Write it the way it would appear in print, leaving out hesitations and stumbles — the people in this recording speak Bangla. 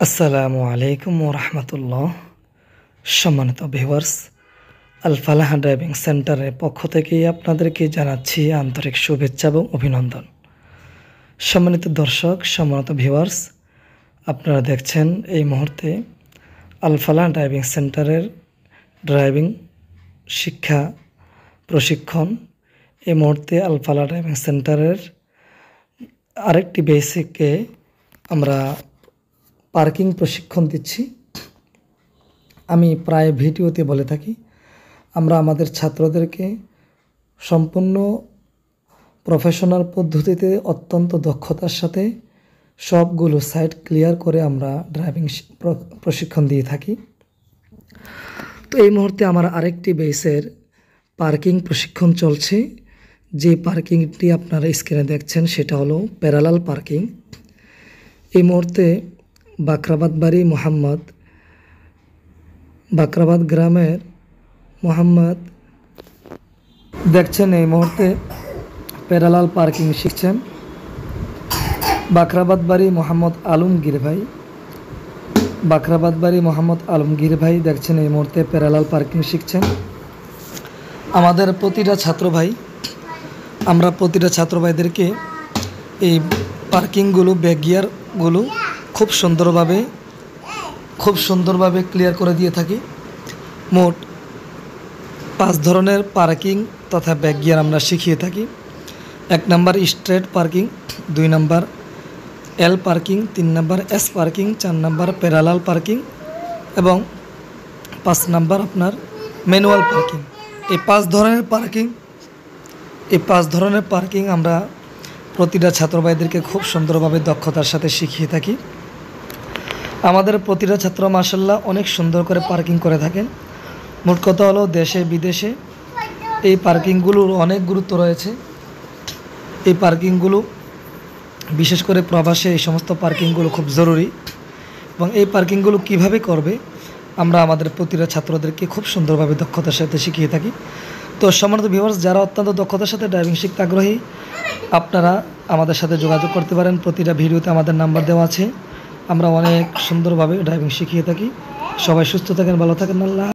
আসসালামু আলাইকুম ওরহমতুল্লাহ। সম্মানিত ভিউয়ার্স, আল ফালাহ ড্রাইভিং সেন্টারের পক্ষ থেকে আপনাদেরকে জানাচ্ছি আন্তরিক শুভেচ্ছা এবং অভিনন্দন। সম্মানিত দর্শক, সম্মানিত ভিউয়ার্স, আপনারা দেখছেন এই মুহূর্তে আল ফালাহ ড্রাইভিং সেন্টারের ড্রাইভিং শিক্ষা প্রশিক্ষণ। এই মুহূর্তে আল ফালাহ ড্রাইভিং সেন্টারের আরেকটি বেসিককে আমরা পার্কিং প্রশিক্ষণ দিচ্ছি। আমি প্রায় ভিডিওতে বলে থাকি, আমরা আমাদের ছাত্রদেরকে সম্পূর্ণ প্রফেশনাল পদ্ধতিতে অত্যন্ত দক্ষতার সাথে সবগুলো সাইট ক্লিয়ার করে আমরা ড্রাইভিং প্রশিক্ষণ দিয়ে থাকি। তো এই মুহূর্তে আমার আরেকটি বেসের পার্কিং প্রশিক্ষণ চলছে। যে পার্কিংটি আপনারা স্ক্রিনে দেখছেন সেটা হলো প্যারালাল পার্কিং। এই মুহূর্তে বাকরাবাদ গ্রামের মোহাম্মদ দেখছেন এই মুহূর্তে প্যারালাল পার্কিং শিখছেন। বাকরাবাদ বাড়ি মোহাম্মদ আলমগীর ভাই দেখছেন এই মুহূর্তে প্যারালাল পার্কিং শিখছেন। আমাদের আমরা প্রতিটা ছাত্র ভাইদেরকে এই পার্কিংগুলো ব্যাকগিয়ারগুলো খুব সুন্দরভাবে ক্লিয়ার করে দিয়ে থাকি। মোট 5 ধরনের পার্কিং তথা ব্যাকগিয়ার আমরা শিখিয়ে থাকি। 1 নাম্বার স্ট্রেট পার্কিং, 2 নাম্বার এল parking, 3 number S parking, 4 number parallel parking এবং 5 নাম্বার আপনার ম্যানুয়াল পার্কিং। এই 5 ধরনের পার্কিং আমরা প্রতিটা ছাত্র ভাইদেরকে খুব সুন্দরভাবে দক্ষতার সাথে শিখিয়ে থাকি। আমাদের প্রতিটা ছাত্র মাশাআল্লাহ অনেক সুন্দর করে পার্কিং করে থাকেন। মোট কথা হলো দেশে বিদেশে এই পার্কিংগুলোর অনেক গুরুত্ব রয়েছে। এই পার্কিংগুলো বিশেষ করে প্রবাসে এই সমস্ত পার্কিংগুলো খুব জরুরি এবং এই পার্কিংগুলো কিভাবে করবে আমরা আমাদের প্রতিটা ছাত্রদেরকে খুব সুন্দরভাবে দক্ষতার সাথে শিখিয়ে থাকি। তো সম্মানিত ভিউয়ার্স, যারা অত্যন্ত দক্ষতার সাথে ড্রাইভিং শিখতে আগ্রহী, আপনারা আমাদের সাথে যোগাযোগ করতে পারেন। প্রতিটা ভিডিওতে আমাদের নাম্বার দেওয়া আছে। আমরা অনেক সুন্দরভাবে ড্রাইভিং শিখিয়ে থাকি। সবাই সুস্থ থাকেন, ভালো থাকেন। আল্লাহ।